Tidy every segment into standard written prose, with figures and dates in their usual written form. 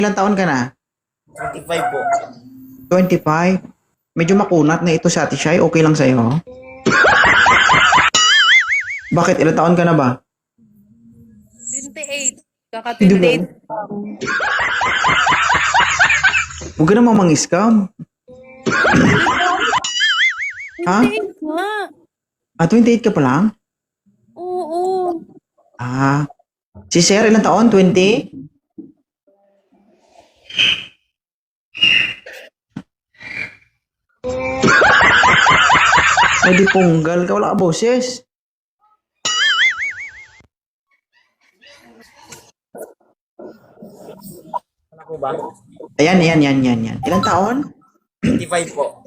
Ilang taon ka na? 25 po. 25? Medyo makunat na ito sa Ate Shai. Okay lang sa'yo? Bakit? Ilang taon ka na ba? 28. Kaka Hindi ba? 28. Huwag ka namang mang-scam. Ha? 28 nga. 28 ka pa lang? Oo. Si Sir, ilang taon? 20? Ay, di punggal ka. Wala ka boses. Ano po ba? Ayan. Ilang taon? 25 po.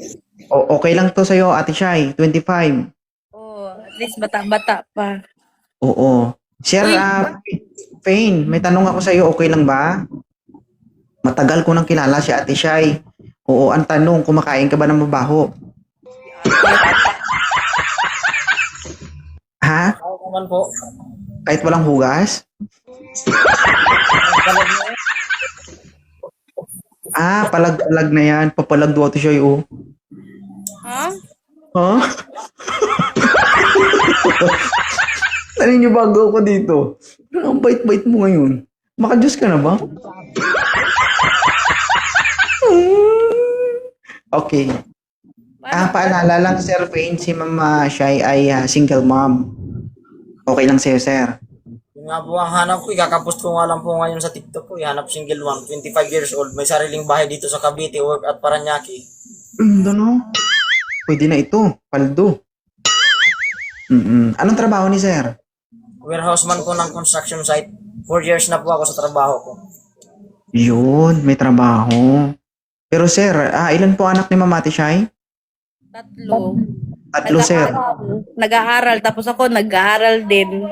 Okay lang to sa'yo, Ate Shai. 25. Oh, at least bata-bata pa. Oo. Sir, Uy. Fain, may tanong ako sa'yo. Okay lang ba? Matagal ko nang kilala si Ate Shai. Oo, ang tanong, kumakain ka ba ng mabaho? Ha? Ako naman po. Kahit walang hugas? Kalag na yun. Palag-palag na yan. Papalag do Ate Shai, oh. Ha? Ha? Naninibago ako dito. Ang bait-bait mo ngayon. Maka-Diyos ka na ba? Okay. Paalala lang, Sir Fain, si Mama Shai ay single mom. Okay lang sa'yo, Sir. Yung nga po ang hanap ko, ikakapost ko nga lang po ngayon sa TikTok ko. Hanap single mom, 25 years old, may sariling bahay dito sa Cavite, work at Paranaque. No? Pwede na ito. Paldo. Anong trabaho ni Sir? Warehouseman po ng construction site. 4 years na po ako sa trabaho ko. Yun, may trabaho. Pero Sir, ilan po anak ni Mama Ate Shai? 3. Tatlo, Sir. Nag-aaral. Tapos ako nag-aaral din.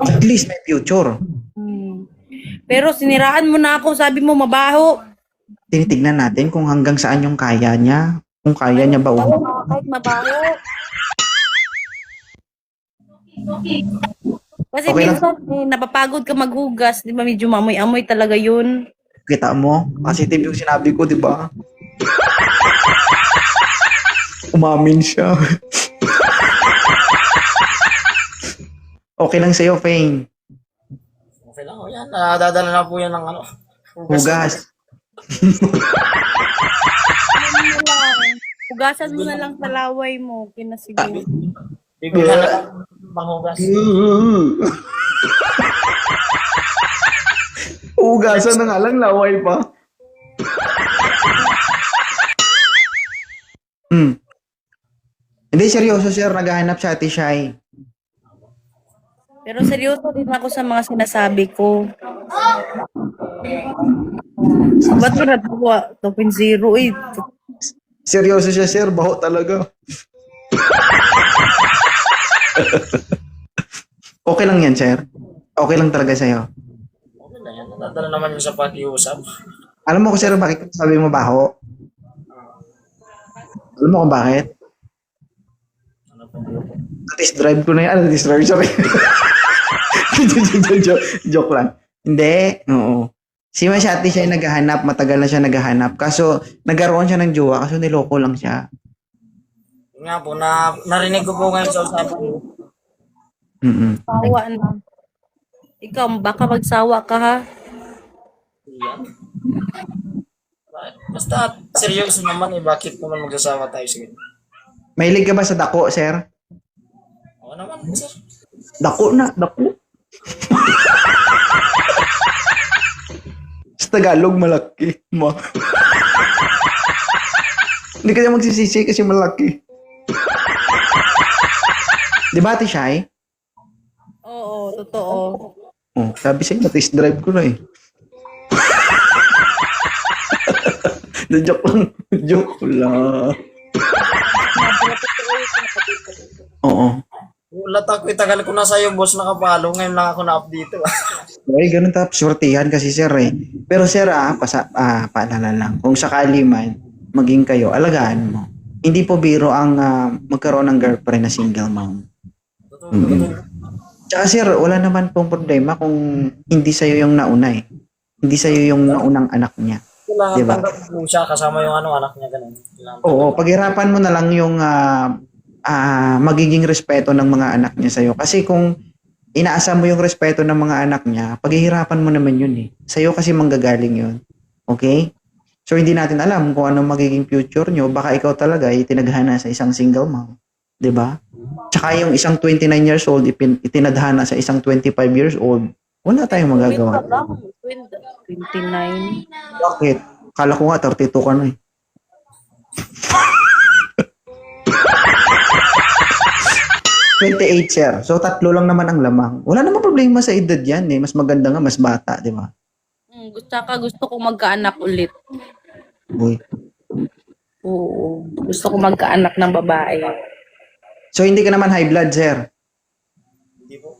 At least may future. Pero siniraan mo na ako. Sabi mo mabaho. Tinitignan natin kung hanggang saan yung kaya niya. Kung kaya niya ba. Kahit mabaho. Kasi Okay lang. minsan napapagod ka maghugas. Di ba medyo mamoy-amoy talaga yun. Kita mo? Positive yung sinabi ko, di ba? Umamin siya. Okay lang sa'yo, Fain. Okay lang, o yan. Nadadala na po yan ng ano. Hugas. Hugasan mo na lang sa laway mo. Kinasiguro. Bibigyan na lang panghugas. Hugasan na nga lang, laway pa. Hindi, seryoso, Sir. Naghahanap sa Ate Shai. Pero seryoso din ako sa mga sinasabi ko. Ba't mo natuwa? 2.0 eh. Seryoso siya, Sir. Baho talaga. Okay lang yan, Sir. Okay lang talaga sa'yo. Okay lang yan. Nadadala naman yung sa pakiusap. Alam mo ko, Sir, bakit sabi mo baho? Alam mo kung bakit? Ano po? Test drive ko na yan. Test drive, sorry. Joke lang. Hindi. Oo. Si Masyati siya yung naghahanap. Matagal na siya naghahanap. Kaso, nagkaroon siya ng jowa. Kaso niloko lang siya. Yun nga po, narinig ko po ngayon sa usapan ko. Sawa na. Ikaw, baka magsawa ka ha? Yan. Basta seryoso naman eh, bakit naman magsasawa tayo sa ganyan? Mahilig ka ba sa dako, Sir? Oo naman, sir. Dako na. Dako. Sa Tagalog, malaki. Hindi ka na magsisisi kasi malaki. Di ba, Ate Shai? Oo, totoo. Oh, sabi sa'yo, na-test drive ko na eh. Joke lang. Joke lang. Oo. Ulat ako, itagal ko na sa'yo, boss, nakapalo. Ngayon lang ako na-update. Okay, ganun tapos sortihan kasi sir eh. Pero sir paalala lang. Kung sakali man, maging kayo, alagaan mo. Hindi po biro ang magkaroon ng girlfriend na single mom. Totoo. Tsaka sir, wala naman pong problema kung hindi sa'yo yung nauna eh. Hindi sa'yo yung naunang anak niya. Kailangan Diba? tanggap po siya kasama yung anak niya ganun. Kailangan Oo, paghirapan mo na lang yung magiging respeto ng mga anak niya sa'yo. Kasi kung inaasa mo yung respeto ng mga anak niya, paghihirapan mo naman yun eh. Sa'yo kasi manggagaling yun. Okay? So, hindi natin alam kung anong magiging future nyo. Baka ikaw talaga ay tinadhana sa isang single mom. 'Di ba? Tsaka yung isang 29 years old, itinadhana sa isang 25 years old, wala tayong magagawa. 29. Bakit? Kala ko nga 32 ka na eh. ...28, sir. So, 3 lang naman ang lamang. Wala namang problema sa edad yan eh. Mas maganda nga, mas bata, di ba? Gusto ko magkaanak ulit. Uy. Oo. Gusto ko magkaanak ng babae. So, hindi ka naman high blood, sir. Hindi po.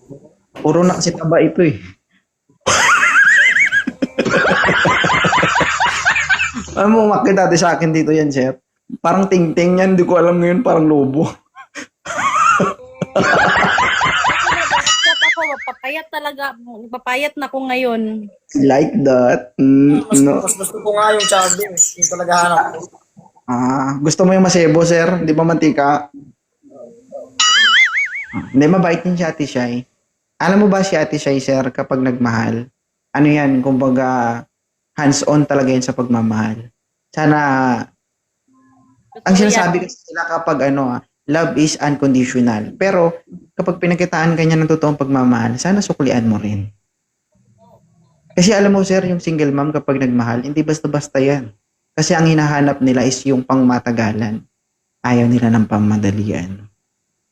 Puro na kasi taba ito eh. Alam mo, umakit dati sa akin dito yan, sir. Parang ting-ting yan. Hindi ko alam ngayon, parang lobo. Chat ako, papayat talaga. Papayat na ko ngayon. Like that. No. Mas gusto ko nga yung chubby. Yung talaga hanap ko. Gusto mo yung masebo, sir? Hindi ba mantika? Hindi, mabait din si Ate Shai. Alam mo ba si Ate Shai, sir, kapag nagmahal, ano yan, kumbaga, hands-on talaga yan sa pagmamahal. Sana, ang sinasabi kasi sila kapag love is unconditional. Pero, kapag pinagkitaan ka niya ng totoong pagmamahal, sana suklian mo rin. Kasi alam mo, sir, yung single mom kapag nagmahal, hindi basta-basta yan. Kasi ang hinahanap nila is yung pangmatagalan. Ayaw nila ng pangmadalian.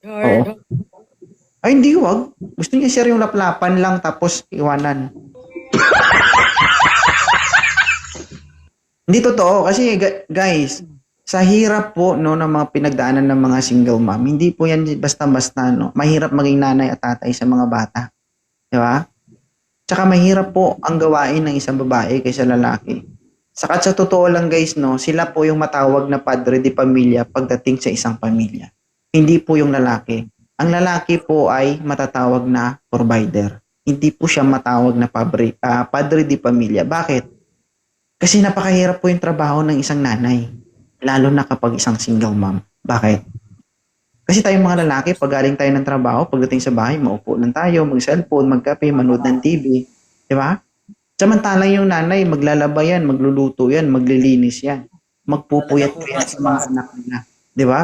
Oo. Ay, hindi, wag. Gusto niya, sir, yung laplapan lang tapos iwanan. Hindi totoo. Kasi, guys, sa hirap po ng mga pinagdaanan ng mga single mom, hindi po yan basta-basta, mahirap maging nanay at tatay sa mga bata. Di ba? Tsaka mahirap po ang gawain ng isang babae kaysa lalaki. Saka sa totoo lang, guys, sila po yung matawag na padre de pamilya pagdating sa isang pamilya. Hindi po yung lalaki. Ang lalaki po ay matatawag na provider. Hindi po siya matawag na padre de pamilya. Bakit? Kasi napakahirap po yung trabaho ng isang nanay. Lalo na kapag isang single mom. Bakit? Kasi tayong mga lalaki, pag galing tayo ng trabaho, pagdating sa bahay, maupo lang tayo, mag-cellphone, magkape, manood ng TV. Di ba? Samantalang yung nanay, maglalaba yan, magluluto yan, maglilinis yan. Magpupuyat po yan sa mga anak nila. Di ba?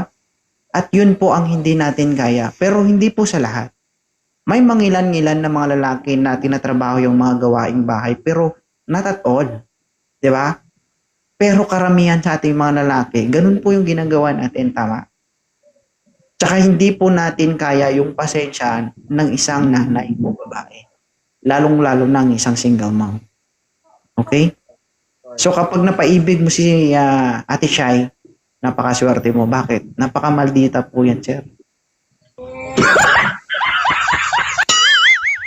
At yun po ang hindi natin kaya. Pero hindi po sa lahat. May mangilan-ngilan na mga lalaki na tinatrabaho yung mga gawaing bahay, pero not at all. Di ba? Pero karamihan sa ating mga lalaki, ganun po yung ginagawa natin, tama? Tsaka hindi po natin kaya yung pasensyahan ng isang nanay o babae. Lalong-lalo ng isang single mom. Okay? So kapag napaibig mo si Ate Shai, napakaswerte mo. Bakit? Napakamaldita po yan, sir.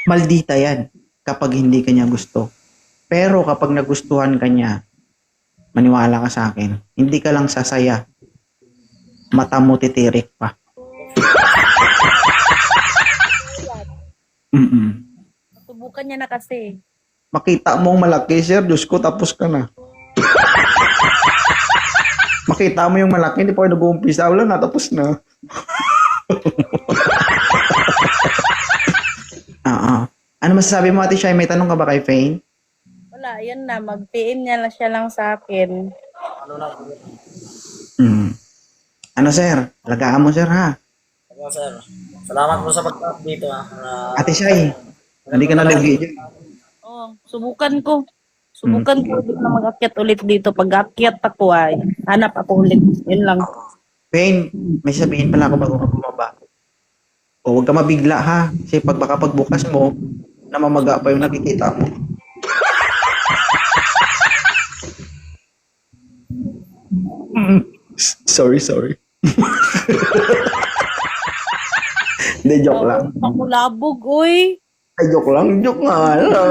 Maldita yan kapag hindi kanya gusto. Pero kapag nagustuhan kanya, maniwala ka sa akin, hindi ka lang sasaya. Mata mo titirik pa. Subukan niya na kasi. Makita mong malaki, sir. Diyos ko, tapos ka na. Makita mo yung malaki, hindi pa kayo nag-uumpisa. Wala na, tapos na. Ano masasabi mo, Ate Shai? May tanong ka ba kay Faye? Wala, yun na. Mag-PM niya lang siya lang sa akin. Ano na? Ano, sir? Alagaan mo, sir, ha? Ako, sir. Salamat po sa pag-update ha. Ate Shai, hindi ka na lugi dyan. Oh, subukan ko. Subukan ko ulit na mag-akyat ulit dito. Pag-akyat ako ay hanap ako ulit. Yun lang. Faye, may sabihin pala ako bago ka bumaba. O, huwag ka mabigla, ha? Kasi baka pagbukas mo, namamaga pa yung nakikita mo. Sorry. Hindi, joke lang. Ako labog, uy. Ay, joke nga lang.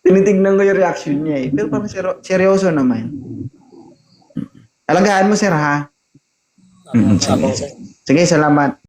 Tinitignan ko yung reaction niya eh. Pero parang seryoso naman. Alagaan mo, sir, ha? Salamat, sir. Sige, salamat.